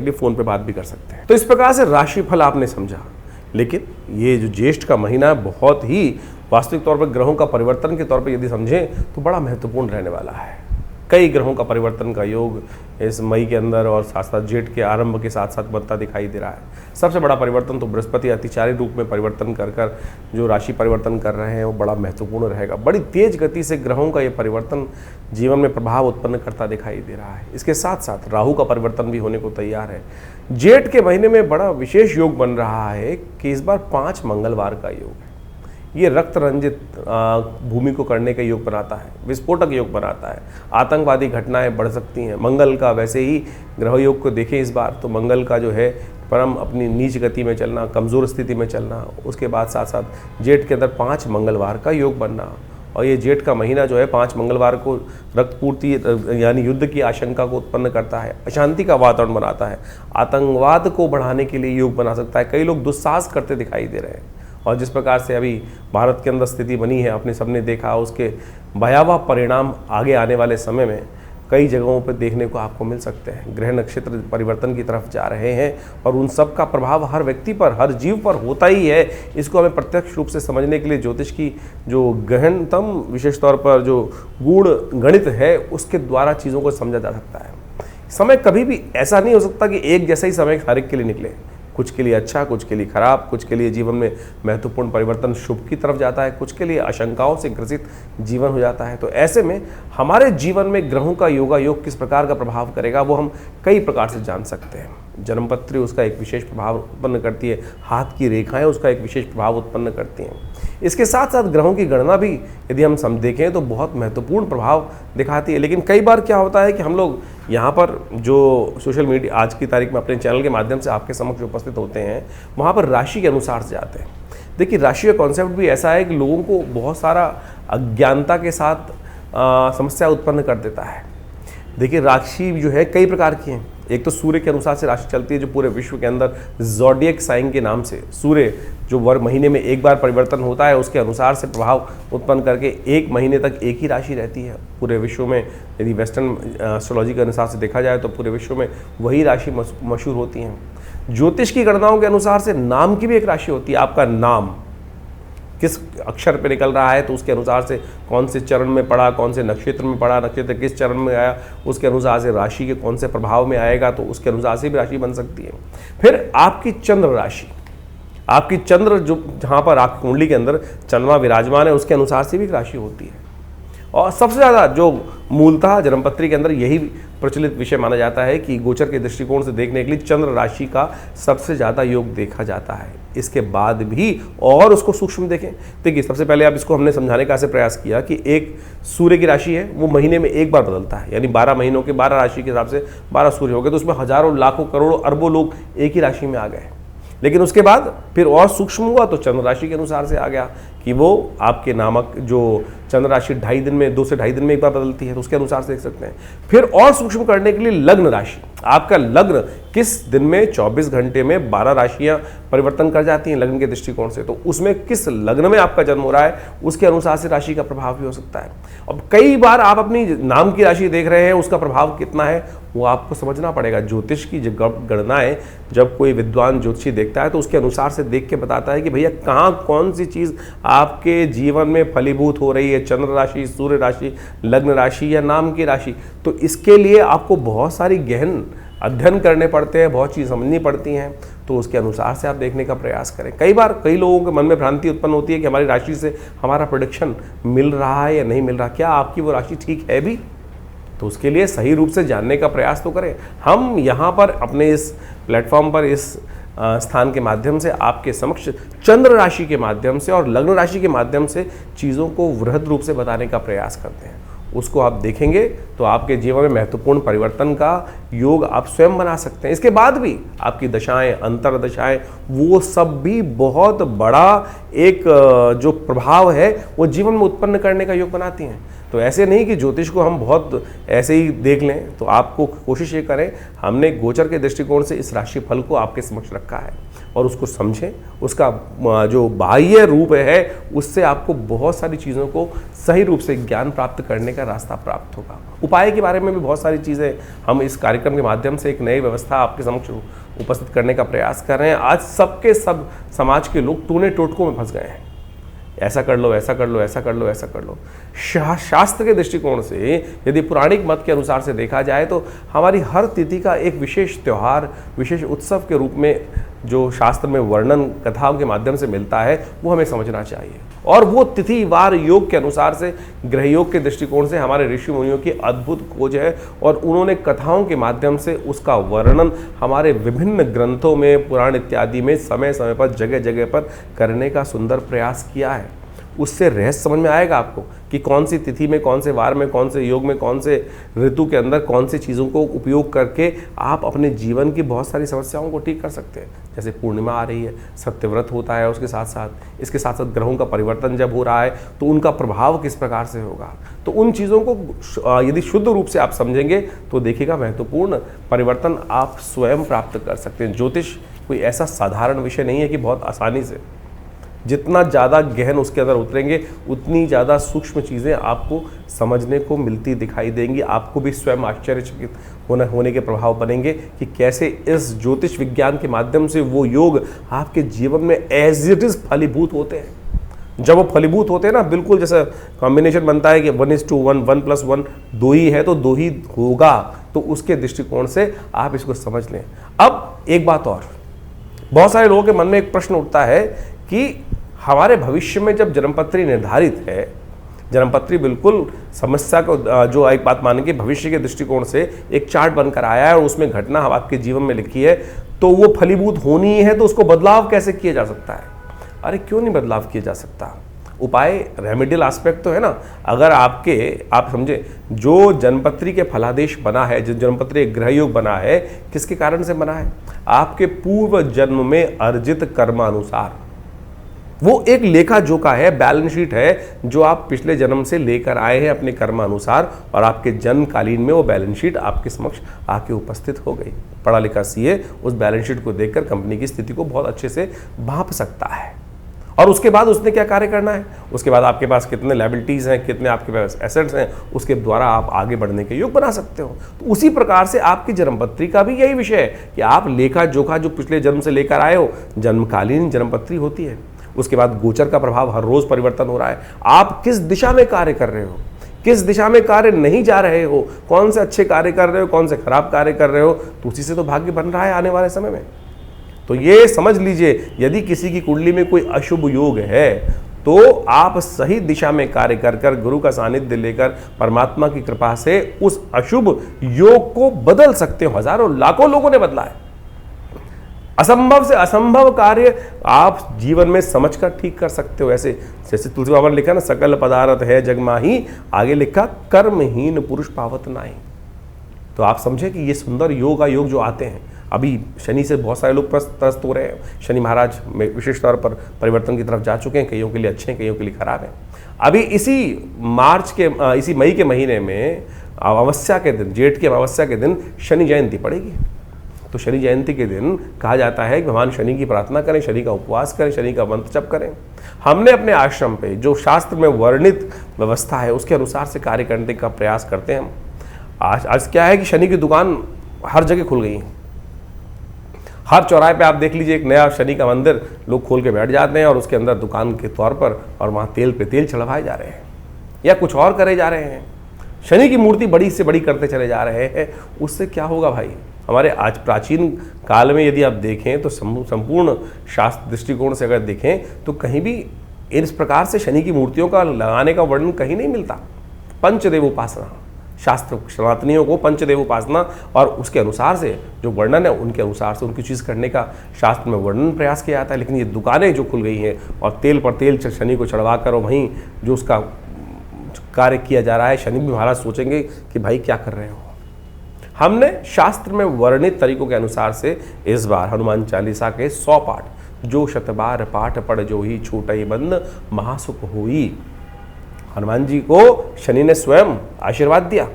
लिए फ़ोन पे बात भी कर सकते हैं। तो इस प्रकार से राशिफल आपने समझा। लेकिन ये जो ज्येष्ठ का महीना बहुत ही वास्तविक तौर पर ग्रहों का परिवर्तन के तौर पर यदि समझें तो बड़ा महत्वपूर्ण रहने वाला है। कई ग्रहों का परिवर्तन का योग इस मई के अंदर और साथ साथ जेठ के आरंभ के साथ साथ बनता दिखाई दे रहा है। सबसे बड़ा परिवर्तन तो बृहस्पति अतिचारी रूप में परिवर्तन कर जो राशि परिवर्तन कर रहे हैं वो बड़ा महत्वपूर्ण रहेगा। बड़ी तेज गति से ग्रहों का ये परिवर्तन जीवन में प्रभाव उत्पन्न करता दिखाई दे रहा है। इसके साथ साथ राहु का परिवर्तन भी होने को तैयार है। जेठ के महीने में बड़ा विशेष योग बन रहा है कि इस बार 5 मंगलवार का योग है। ये रक्त रंजित भूमि को करने का योग बनाता है, विस्फोटक योग बनाता है। आतंकवादी घटनाएं बढ़ सकती हैं। मंगल का वैसे ही ग्रह योग को देखें इस बार तो मंगल का जो है परम अपनी नीच गति में चलना, कमज़ोर स्थिति में चलना, उसके बाद साथ साथ जेठ के अंदर 5 मंगलवार का योग बनना। और ये जेठ का महीना जो है 5 मंगलवार को रक्तपूर्ति यानी युद्ध की आशंका को उत्पन्न करता है, अशांति का वातावरण बनाता है, आतंकवाद को बढ़ाने के लिए योग बना सकता है। कई लोग दुस्साहस करते दिखाई दे रहे हैं। और जिस प्रकार से अभी भारत के अंदर स्थिति बनी है, अपने सबने देखा, उसके भयावह परिणाम आगे आने वाले समय में कई जगहों पर देखने को आपको मिल सकते हैं। ग्रह नक्षत्र परिवर्तन की तरफ जा रहे हैं और उन सब का प्रभाव हर व्यक्ति पर, हर जीव पर होता ही है। इसको हमें प्रत्यक्ष रूप से समझने के लिए ज्योतिष की जो गहनतम विशेष तौर पर जो गूढ़ गणित है उसके द्वारा चीज़ों को समझा जा सकता है। समय कभी भी ऐसा नहीं हो सकता कि एक जैसा ही समय हर एक के लिए निकले। कुछ के लिए अच्छा, कुछ के लिए खराब, कुछ के लिए जीवन में महत्वपूर्ण परिवर्तन शुभ की तरफ जाता है, कुछ के लिए आशंकाओं से ग्रसित जीवन हो जाता है। तो ऐसे में हमारे जीवन में ग्रहों का योग किस प्रकार का प्रभाव करेगा वो हम कई प्रकार से जान सकते हैं। जन्मपत्री उसका एक विशेष प्रभाव उत्पन्न करती है, हाथ की रेखाएं उसका एक विशेष प्रभाव उत्पन्न करती हैं। इसके साथ साथ ग्रहों की गणना भी यदि हम देखें तो बहुत महत्वपूर्ण प्रभाव दिखाती है। लेकिन कई बार क्या होता है कि हम लोग यहाँ पर जो सोशल मीडिया आज की तारीख में अपने चैनल के माध्यम से आपके समक्ष उपस्थित होते हैं, वहाँ पर राशि के अनुसार से जाते हैं। देखिए, राशि का कॉन्सेप्ट भी ऐसा है कि लोगों को बहुत सारा अज्ञानता के साथ समस्या उत्पन्न कर देता है। देखिए, राशि जो है कई प्रकार की हैं। एक तो सूर्य के अनुसार से राशि चलती है, जो पूरे विश्व के अंदर ज़ोडिएक साइन के नाम से सूर्य जो महीने में एक बार परिवर्तन होता है उसके अनुसार से प्रभाव उत्पन्न करके एक महीने तक एक ही राशि रहती है पूरे विश्व में। यदि वेस्टर्न एस्ट्रोलॉजी के अनुसार से देखा जाए तो पूरे विश्व में वही राशि मशहूर होती हैं। ज्योतिष की गणनाओं के अनुसार से नाम की भी एक राशि होती है। आपका नाम किस अक्षर पे निकल रहा है तो उसके अनुसार से कौन से चरण में पड़ा, कौन से नक्षत्र में पड़ा, नक्षत्र किस चरण में आया, उसके अनुसार से राशि के कौन से प्रभाव में आएगा, तो उसके अनुसार से भी राशि बन सकती है। फिर आपकी चंद्र राशि, आपकी चंद्र जो जहाँ पर आपकी कुंडली के अंदर चंद्रमा विराजमान है उसके अनुसार से भी एक राशि होती है। और सबसे ज़्यादा जो मूलतः जन्मपत्री के अंदर यही प्रचलित विषय माना जाता है कि गोचर के दृष्टिकोण से देखने के लिए चंद्र राशि का सबसे ज़्यादा योग देखा जाता है। इसके बाद भी और उसको सूक्ष्म देखें। देखिए, सबसे पहले आप इसको हमने समझाने का ऐसे प्रयास किया कि एक सूर्य की राशि है, वो महीने में एक बार बदलता है, यानी 12 महीनों के 12 राशि के हिसाब से 12 सूर्य हो गए, तो उसमें हजारों लाखों करोड़ों अरबों लोग एक ही राशि में आ गए। लेकिन उसके बाद फिर और सूक्ष्म हुआ तो चंद्र राशि के अनुसार से आ गया कि वो आपके नामक जो चंद्र राशि 2.5 दिन में 2 से 2.5 दिन में एक बार बदलती है, तो उसके अनुसार से देख सकते हैं। फिर और सूक्ष्म करने के लिए लग्न राशि, आपका लग्न किस दिन में 24 घंटे में 12 राशियां परिवर्तन कर जाती हैं लग्न के दृष्टिकोण से, तो उसमें किस लग्न में आपका जन्म हो रहा है उसके अनुसार से राशि का प्रभाव भी हो सकता है। अब कई बार आप अपनी नाम की राशि देख रहे हैं, उसका प्रभाव कितना है वो आपको समझना पड़ेगा। ज्योतिष की गणनाएं जब कोई विद्वान ज्योतिषी देखता है तो उसके अनुसार से देख के बताता है कि भैया कहाँ कौन सी चीज़ आपके जीवन में फलीभूत हो रही है, चंद्र राशि, सूर्य राशि, लग्न राशि या नाम की राशि। तो इसके लिए आपको बहुत सारी गहन अध्ययन करने पड़ते हैं, बहुत चीज़ समझनी पड़ती हैं, तो उसके अनुसार से आप देखने का प्रयास करें। कई बार कई लोगों के मन में भ्रांति उत्पन्न होती है कि हमारी राशि से हमारा प्रेडिक्शन मिल रहा है या नहीं मिल रहा, क्या आपकी वो राशि ठीक है भी, तो उसके लिए सही रूप से जानने का प्रयास तो करें। हम यहाँ पर अपने इस प्लेटफॉर्म पर इस स्थान के माध्यम से आपके समक्ष चंद्र राशि के माध्यम से और लग्न राशि के माध्यम से चीज़ों को वृहद रूप से बताने का प्रयास करते हैं। उसको आप देखेंगे तो आपके जीवन में महत्वपूर्ण परिवर्तन का योग आप स्वयं बना सकते हैं। इसके बाद भी आपकी दशाएं, अंतर दशाएं, वो सब भी बहुत बड़ा एक जो प्रभाव है वो जीवन में उत्पन्न करने का योग बनाती हैं। तो ऐसे नहीं कि ज्योतिष को हम बहुत ऐसे ही देख लें, तो आपको कोशिश ये करें, हमने गोचर के दृष्टिकोण से इस राशि फल को आपके समक्ष रखा है और उसको समझें। उसका जो बाह्य रूप है उससे आपको बहुत सारी चीज़ों को सही रूप से ज्ञान प्राप्त करने का रास्ता प्राप्त होगा। उपाय के बारे में भी बहुत सारी चीज़ें हम इस कार्यक्रम के माध्यम से एक नई व्यवस्था आपके समक्ष उपस्थित करने का प्रयास कर रहे हैं। आज सबके सब समाज के लोग टूने टोटकों में फंस गए हैं, ऐसा कर लो, ऐसा कर लो, ऐसा कर लो, ऐसा कर लो। शास्त्र के दृष्टिकोण से यदि पौराणिक मत के अनुसार से देखा जाए तो हमारी हर तिथि का एक विशेष त्यौहार, विशेष उत्सव के रूप में जो शास्त्र में वर्णन कथाओं के माध्यम से मिलता है वो हमें समझना चाहिए। और वो तिथि वार योग के अनुसार से, ग्रह योग के दृष्टिकोण से हमारे ऋषि मुनियों की अद्भुत खोज है और उन्होंने कथाओं के माध्यम से उसका वर्णन हमारे विभिन्न ग्रंथों में, पुराण इत्यादि में समय समय पर, जगह जगह पर करने का सुंदर प्रयास किया है। उससे रहस्य समझ में आएगा आपको कि कौन सी तिथि में, कौन से वार में, कौन से योग में, कौन से ऋतु के अंदर कौन सी चीज़ों को उपयोग करके आप अपने जीवन की बहुत सारी समस्याओं को ठीक कर सकते हैं। जैसे पूर्णिमा आ रही है, सत्यव्रत होता है, उसके साथ साथ इसके साथ साथ ग्रहों का परिवर्तन जब हो रहा है तो उनका प्रभाव किस प्रकार से होगा। तो उन चीज़ों को यदि शुद्ध रूप से आप समझेंगे तो देखिएगा महत्वपूर्ण परिवर्तन आप स्वयं प्राप्त कर सकते हैं। ज्योतिष कोई ऐसा साधारण विषय नहीं है कि बहुत आसानी से, जितना ज़्यादा गहन उसके अंदर उतरेंगे उतनी ज़्यादा सूक्ष्म चीज़ें आपको समझने को मिलती दिखाई देंगी। आपको भी स्वयं आश्चर्यचकित होने के प्रभाव बनेंगे कि कैसे इस ज्योतिष विज्ञान के माध्यम से वो योग आपके जीवन में एज इट इज़ फलीभूत होते हैं। जब वो फलीभूत होते हैं ना, बिल्कुल जैसा कॉम्बिनेशन बनता है कि 1:1, 1+1 2 ही है तो 2 ही होगा, तो उसके दृष्टिकोण से आप इसको समझ लें। अब एक बात और, बहुत सारे लोगों के मन में एक प्रश्न उठता है कि हमारे भविष्य में जब जन्मपत्री निर्धारित है, जन्मपत्री बिल्कुल समस्या को जो एक बात मानेंगे भविष्य के दृष्टिकोण से एक चार्ट बनकर आया है और उसमें घटना आपके जीवन में लिखी है, तो वो फलीभूत होनी है, तो उसको बदलाव कैसे किया जा सकता है? अरे क्यों नहीं बदलाव किया जा सकता? उपाय रेमेडियल एस्पेक्ट तो है ना। अगर आप समझे, जो जन्मपत्री के फलादेश बना है, जो जन्मपत्री ग्रह योग बना है, किसके कारण से बना है? आपके पूर्व जन्म में अर्जित कर्मानुसार। वो एक लेखा जोखा है, बैलेंस शीट है जो आप पिछले जन्म से लेकर आए हैं अपने कर्मानुसार, और आपके जन्मकालीन में वो बैलेंस शीट आपके समक्ष आके उपस्थित हो गई। पढ़ा लिखा सीए उस बैलेंस शीट को देखकर कंपनी की स्थिति को बहुत अच्छे से भांप सकता है, और उसके बाद उसने क्या कार्य करना है, उसके बाद आपके पास कितने लायबिलिटीज़ हैं, कितने आपके पास एसेट्स हैं, उसके द्वारा आप आगे बढ़ने के योग बना सकते हो। तो उसी प्रकार से आपकी जन्मपत्री का भी यही विषय है कि आप लेखा जोखा जो पिछले जन्म से लेकर आए हो, जन्मकालीन जन्मपत्री होती है। उसके बाद गोचर का प्रभाव हर रोज परिवर्तन हो रहा है। आप किस दिशा में कार्य कर रहे हो, किस दिशा में कार्य नहीं जा रहे हो, कौन से अच्छे कार्य कर रहे हो, कौन से खराब कार्य कर रहे हो, तो उसी से तो भाग्य बन रहा है आने वाले समय में। तो ये समझ लीजिए, यदि किसी की कुंडली में कोई अशुभ योग है तो आप सही दिशा में कार्य कर कर गुरु का सानिध्य लेकर परमात्मा की कृपा से उस अशुभ योग को बदल सकते हो। हजारों लाखों लोगों ने बदला है। असंभव से असंभव कार्य आप जीवन में समझकर ठीक कर सकते हो। ऐसे जैसे तुलसी बाबा ने लिखा ना, सकल पदार्थ है जग माही, आगे लिखा कर्महीन पुरुष पावत नाही। तो आप समझे कि ये सुंदर योग योग जो आते हैं, अभी शनि से बहुत सारे लोग त्रस्त हो रहे हैं। शनि महाराज में विशेष तौर पर परिवर्तन की तरफ जा चुके हैं, कईयों के लिए अच्छे हैं, कईयों के लिए खराब हैं। अभी इसी मई के महीने में अमावस्या के दिन, जेठ की अमावस्या के दिन शनि जयंती पड़ेगी। तो शनि जयंती के दिन कहा जाता है कि भगवान शनि की प्रार्थना करें, शनि का उपवास करें, शनि का मंत्र जप करें। हमने अपने आश्रम पे जो शास्त्र में वर्णित व्यवस्था है उसके अनुसार से कार्य करने का प्रयास करते हैं हम। आज क्या है कि शनि की दुकान हर जगह खुल गई है। हर चौराहे पे आप देख लीजिए, एक नया शनि का मंदिर लोग खोल के बैठ जाते हैं और उसके अंदर दुकान के तौर पर, और वहाँ तेल पे तेल चढ़वाए जा रहे हैं या कुछ और करे जा रहे हैं। शनि की मूर्ति बड़ी से बड़ी करते चले जा रहे हैं। उससे क्या होगा भाई? हमारे आज प्राचीन काल में यदि आप देखें तो संपूर्ण शास्त्र दृष्टिकोण से अगर देखें तो कहीं भी इस प्रकार से शनि की मूर्तियों का लगाने का वर्णन कहीं नहीं मिलता। पंचदेव उपासना, शास्त्र सनातनियों को पंचदेव उपासना और उसके अनुसार से जो वर्णन है उनके अनुसार से उनकी चीज़ करने का शास्त्र में वर्णन प्रयास किया जाता है। लेकिन ये दुकानें जो खुल गई हैं और तेल पर तेल शनि को चढ़वा कर और वहीं जो उसका कार्य किया जा रहा है, शनि भी महाराज सोचेंगे कि भाई क्या कर रहे हो। हमने शास्त्र में वर्णित तरीकों के अनुसार से इस बार हनुमान चालीसा के 100 पाठ, जो शतबार पाठ पढ़ जो ही छूटई बंद महासुख हुई, हनुमान जी को शनि ने स्वयं आशीर्वाद दिया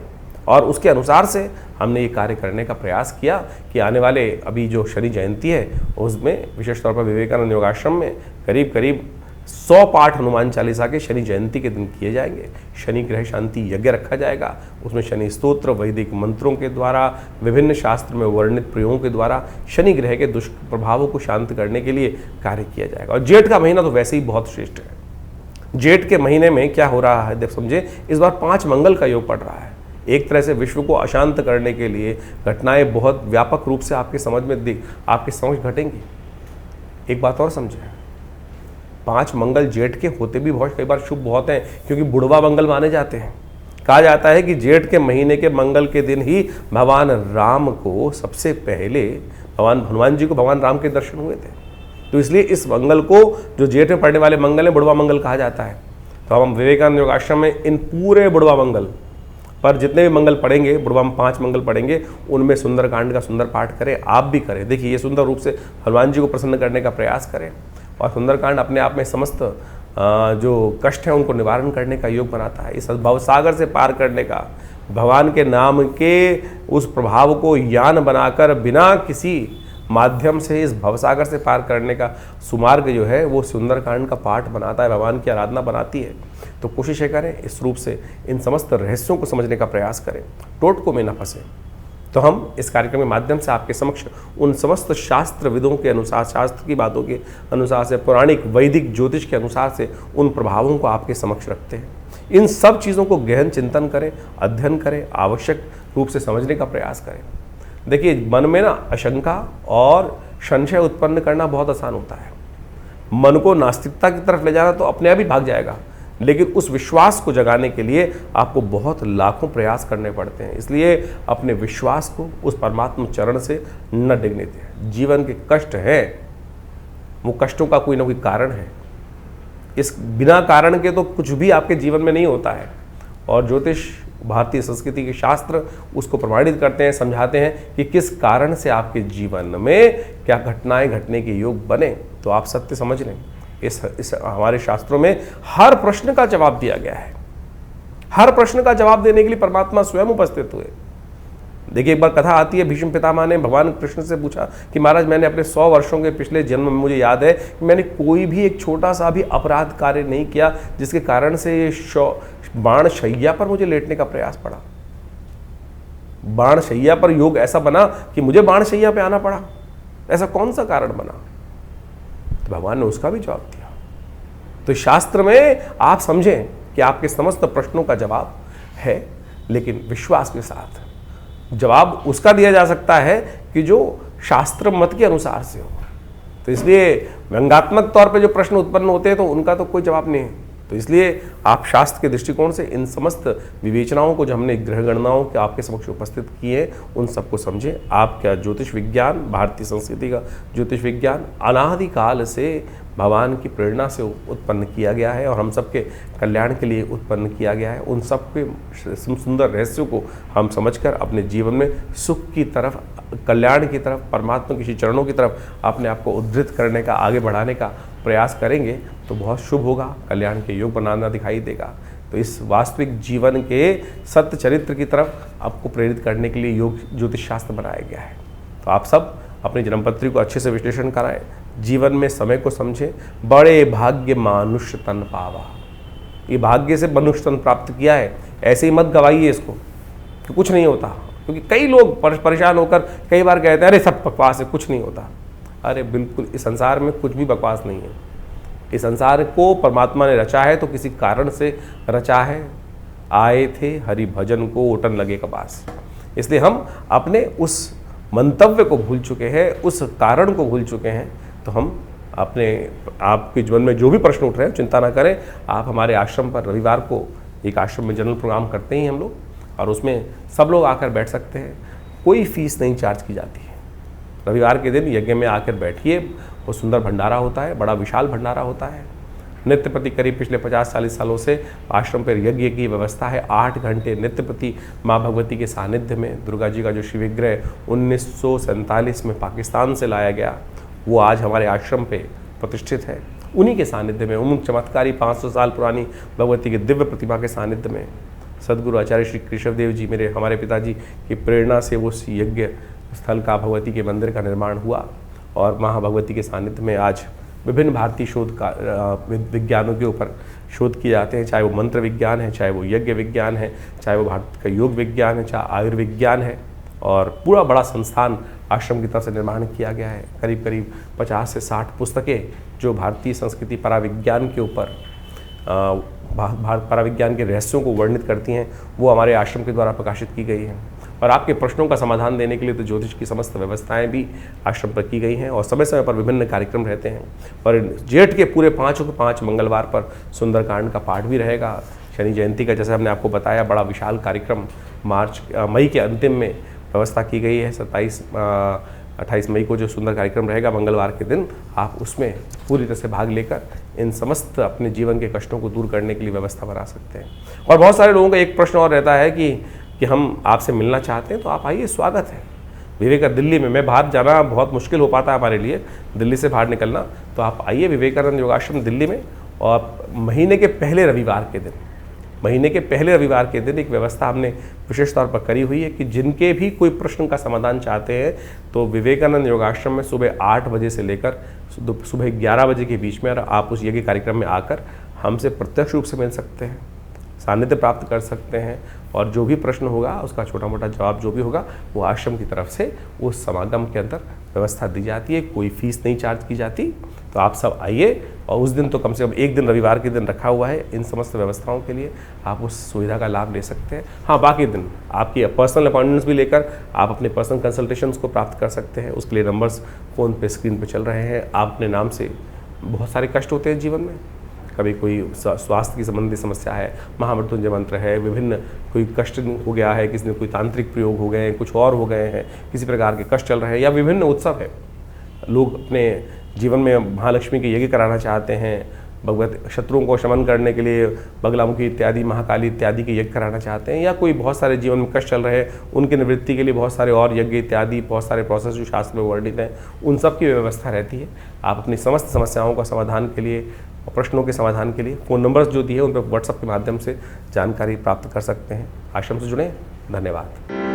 और उसके अनुसार से हमने ये कार्य करने का प्रयास किया कि आने वाले अभी जो शनि जयंती है उसमें विशेष तौर पर विवेकानंद योगाश्रम में करीब करीब 100 पाठ हनुमान चालीसा के शनि जयंती के दिन किए जाएंगे। शनि ग्रह शांति यज्ञ रखा जाएगा, उसमें शनि स्तोत्र वैदिक मंत्रों के द्वारा, विभिन्न शास्त्र में वर्णित प्रयोगों के द्वारा शनि ग्रह के दुष्प्रभावों को शांत करने के लिए कार्य किया जाएगा। और जेठ का महीना तो वैसे ही बहुत श्रेष्ठ है। जेठ के महीने में क्या हो रहा है देख समझे, इस बार 5 मंगल का योग पड़ रहा है। एक तरह से विश्व को अशांत करने के लिए घटनाएं बहुत व्यापक रूप से आपके समझ घटेंगी। एक बात और समझे, 5 मंगल जेठ के होते भी बहुत कई बार शुभ बहुत हैं, क्योंकि बुढ़वा मंगल माने जाते हैं। कहा जाता है कि जेठ के महीने के मंगल के दिन ही भगवान राम को सबसे पहले भगवान हनुमान जी को भगवान राम के दर्शन हुए थे। तो इसलिए इस मंगल को, जो जेठ में पड़ने वाले मंगल है, बुढ़वा मंगल कहा जाता है। तो हम विवेकानंद योगाश्रम में इन पूरे बुढ़वा मंगल पर जितने भी मंगल पढ़ेंगे, बुढ़वा में 5 मंगल पढ़ेंगे, उनमें सुंदरकांड का सुंदर पाठ करें। आप भी करें। देखिए, ये सुंदर रूप से हनुमान जी को प्रसन्न करने का प्रयास करें। और सुंदरकांड अपने आप में समस्त जो कष्ट हैं उनको निवारण करने का योग बनाता है। इस भवसागर से पार करने का, भगवान के नाम के उस प्रभाव को यान बनाकर बिना किसी माध्यम से इस भवसागर से पार करने का सुमार्ग जो है वो सुंदरकांड का पाठ बनाता है, भगवान की आराधना बनाती है। तो कोशिश करें इस रूप से इन समस्त रहस्यों को समझने का प्रयास करें, टोटकों में न फंसे। तो हम इस कार्यक्रम के माध्यम से आपके समक्ष उन समस्त शास्त्र विदों के अनुसार, शास्त्र की बातों के अनुसार से, पौराणिक वैदिक ज्योतिष के अनुसार से उन प्रभावों को आपके समक्ष रखते हैं। इन सब चीज़ों को गहन चिंतन करें, अध्ययन करें, आवश्यक रूप से समझने का प्रयास करें। देखिए, मन में ना आशंका और संशय उत्पन्न करना बहुत आसान होता है। मन को नास्तिकता की तरफ ले जाना तो अपने आप ही भाग जाएगा, लेकिन उस विश्वास को जगाने के लिए आपको बहुत लाखों प्रयास करने पड़ते हैं। इसलिए अपने विश्वास को उस परमात्मा चरण से न डिगने दें। जीवन के कष्ट हैं, वो कष्टों का कोई ना कोई कारण है। इस बिना कारण के तो कुछ भी आपके जीवन में नहीं होता है। और ज्योतिष, भारतीय संस्कृति के शास्त्र उसको प्रमाणित करते हैं, समझाते हैं कि किस कारण से आपके जीवन में क्या घटनाएं घटने के योग बने। तो आप सत्य समझ लें, इस हमारे शास्त्रों में हर प्रश्न का जवाब दिया गया है। हर प्रश्न का जवाब देने के लिए परमात्मा स्वयं उपस्थित हुए। देखिए, एक बार कथा आती है, भीष्म पितामह ने भगवान कृष्ण से पूछा कि महाराज, मैंने अपने 100 वर्षों के पिछले जन्म में मुझे याद है कि मैंने कोई भी एक छोटा सा भी अपराध कार्य नहीं किया जिसके कारण से ये बाण शैया पर मुझे लेटने का प्रयास पड़ा। बाण शैया पर योग ऐसा बना कि मुझे बाण शैया पे आना पड़ा, ऐसा कौन सा कारण बना? तो भगवान ने उसका भी जवाब दिया। तो शास्त्र में आप समझें कि आपके समस्त प्रश्नों का जवाब है, लेकिन विश्वास के साथ जवाब उसका दिया जा सकता है कि जो शास्त्र मत के अनुसार से हो। तो इसलिए व्यंग्यात्मक तौर पे जो प्रश्न उत्पन्न होते हैं तो उनका तो कोई जवाब नहीं है। तो इसलिए आप शास्त्र के दृष्टिकोण से इन समस्त विवेचनाओं को जो हमने ग्रह गणनाओं के आपके समक्ष उपस्थित किए उन सबको समझें। आपका ज्योतिष विज्ञान, भारतीय संस्कृति का ज्योतिष विज्ञान अनादिकाल से भगवान की प्रेरणा से उत्पन्न किया गया है और हम सबके कल्याण के लिए उत्पन्न किया गया है। उन सब के सुंदर रहस्यों को हम समझकर अपने जीवन में सुख की तरफ, कल्याण की तरफ, परमात्मा के चरणों की तरफ अपने आप को उद्धृत करने का, आगे बढ़ाने का प्रयास करेंगे तो बहुत शुभ होगा, कल्याण के योग बनाना दिखाई देगा। तो इस वास्तविक जीवन के सत्य चरित्र की तरफ आपको प्रेरित करने के लिए योग ज्योतिष शास्त्र बनाया गया है। तो आप सब अपनी जन्मपत्री को अच्छे से विश्लेषण कराएं, जीवन में समय को समझें। बड़े भाग्य मानुष्य तन पावा, ये भाग्य से मनुष्य तन प्राप्त किया है, ऐसे ही मत गवाइए इसको कि कुछ नहीं होता। क्योंकि कई लोग परेशान होकर कई बार कहते हैं अरे सब बकवास है, कुछ नहीं होता। अरे बिल्कुल, इस संसार में कुछ भी बकवास नहीं है। इस संसार को परमात्मा ने रचा है तो किसी कारण से रचा है। आए थे हरि भजन को ओटन लगे कपास। इसलिए हम अपने उस मंतव्य को भूल चुके हैं, उस कारण को भूल चुके हैं। तो हम अपने आपके जीवन में जो भी प्रश्न उठ रहे हैं चिंता ना करें। आप हमारे आश्रम पर रविवार को एक आश्रम में जनरल प्रोग्राम करते ही हम लोग, और उसमें सब लोग आकर बैठ सकते हैं। कोई फीस नहीं चार्ज की जाती है। रविवार के दिन यज्ञ में आकर बैठिए, वो सुंदर भंडारा होता है, बड़ा विशाल भंडारा होता है। नित्य प्रति करीब पिछले 50-40 सालों से आश्रम पर यज्ञ की व्यवस्था है। 8 घंटे नित्य प्रति माँ भगवती के सानिध्य में दुर्गा जी का जो शिवविग्रह 1947 में पाकिस्तान से लाया गया, वो आज हमारे आश्रम पे प्रतिष्ठित है। उन्हीं के सानिध्य में, उन चमत्कारी 500 साल पुरानी भगवती के दिव्य प्रतिमा के सानिध्य में सदगुरु आचार्य श्री केशवदेव जी, हमारे पिताजी की प्रेरणा से वो यज्ञ स्थल का, भगवती के मंदिर का निर्माण हुआ। और महाभगवती के सानिध्य में आज विभिन्न भारतीय शोध का विज्ञानों के ऊपर शोध किए जाते हैं, चाहे वो मंत्र विज्ञान है, चाहे वो यज्ञ विज्ञान है, चाहे वो भारत का योग विज्ञान है, चाहे आयुर्विज्ञान है। और पूरा बड़ा संस्थान आश्रम की तरफ से निर्माण किया गया है। करीब करीब 50 से 60 पुस्तकें जो भारतीय संस्कृति पराविज्ञान के ऊपर, भारत पराविज्ञान के रहस्यों को वर्णित करती हैं, वो हमारे आश्रम के द्वारा प्रकाशित की गई हैं। और आपके प्रश्नों का समाधान देने के लिए तो ज्योतिष की समस्त व्यवस्थाएं भी आश्रम पर की गई हैं और समय समय पर विभिन्न कार्यक्रम रहते हैं। और जेठ के पूरे 5 मंगलवार पर सुंदरकांड का पाठ भी रहेगा। शनि जयंती का, जैसे हमने आपको बताया, बड़ा विशाल कार्यक्रम मई के अंतिम में व्यवस्था की गई है। 28 मई को जो सुंदर कार्यक्रम रहेगा मंगलवार के दिन, आप उसमें पूरी तरह से भाग लेकर इन समस्त अपने जीवन के कष्टों को दूर करने के लिए व्यवस्था बना सकते हैं। और बहुत सारे लोगों का एक प्रश्न और रहता है कि हम आपसे मिलना चाहते हैं, तो आप आइए, स्वागत है। विवेकानंद दिल्ली में, मैं बाहर जाना बहुत मुश्किल हो पाता है हमारे लिए, दिल्ली से बाहर निकलना, तो आप आइए विवेकानंद योगाश्रम दिल्ली में। और महीने के पहले रविवार के दिन एक व्यवस्था हमने विशेष तौर पर करी हुई है कि जिनके भी कोई प्रश्न का समाधान चाहते हैं तो विवेकानंद योगाश्रम में सुबह 8 बजे से लेकर सुबह 11 बजे के बीच में आप उस यज्ञ कार्यक्रम में आकर हमसे प्रत्यक्ष रूप से मिल सकते हैं, सानिध्य प्राप्त कर सकते हैं। और जो भी प्रश्न होगा उसका छोटा मोटा जवाब जो भी होगा वो आश्रम की तरफ से उस समागम के अंदर व्यवस्था दी जाती है। कोई फीस नहीं चार्ज की जाती। तो आप सब आइए, और उस दिन तो कम से कम एक दिन रविवार के दिन रखा हुआ है इन समस्त व्यवस्थाओं के लिए, आप उस सुविधा का लाभ ले सकते हैं। हाँ, बाकी दिन आपकी पर्सनल अपॉइंटमेंट्स भी लेकर आप अपने पर्सनल कंसल्टेशंस को प्राप्त कर सकते हैं। उसके लिए नंबर्स फ़ोन पे स्क्रीन पे चल रहे हैं। आप अपने नाम से, बहुत सारे कष्ट होते हैं जीवन में, कभी कोई स्वास्थ्य की संबंधी समस्या है, महामृत्युंजय मंत्र है, विभिन्न कोई कष्ट हो गया है, किसी ने कोई तांत्रिक प्रयोग हो गए हैं, कुछ और हो गए हैं, किसी प्रकार के कष्ट चल रहे हैं, या विभिन्न उत्सव है, लोग अपने जीवन में महालक्ष्मी के यज्ञ कराना चाहते हैं, भगवत शत्रुओं को शमन करने के लिए बगलामुखी इत्यादि, महाकाली इत्यादि के यज्ञ कराना चाहते हैं, या कोई बहुत सारे जीवन में कष्ट चल रहे हैं उनकी निवृत्ति के लिए बहुत सारे और यज्ञ इत्यादि, बहुत सारे प्रोसेस जो शास्त्र में वर्णित हैं, उन सब की व्यवस्था रहती है। आप अपनी समस्त समस्याओं का समाधान के लिए, प्रश्नों के समाधान के लिए फ़ोन नंबर्स जो दिए उन पर व्हाट्सएप के माध्यम से जानकारी प्राप्त कर सकते हैं। आश्रम से जुड़ें। धन्यवाद।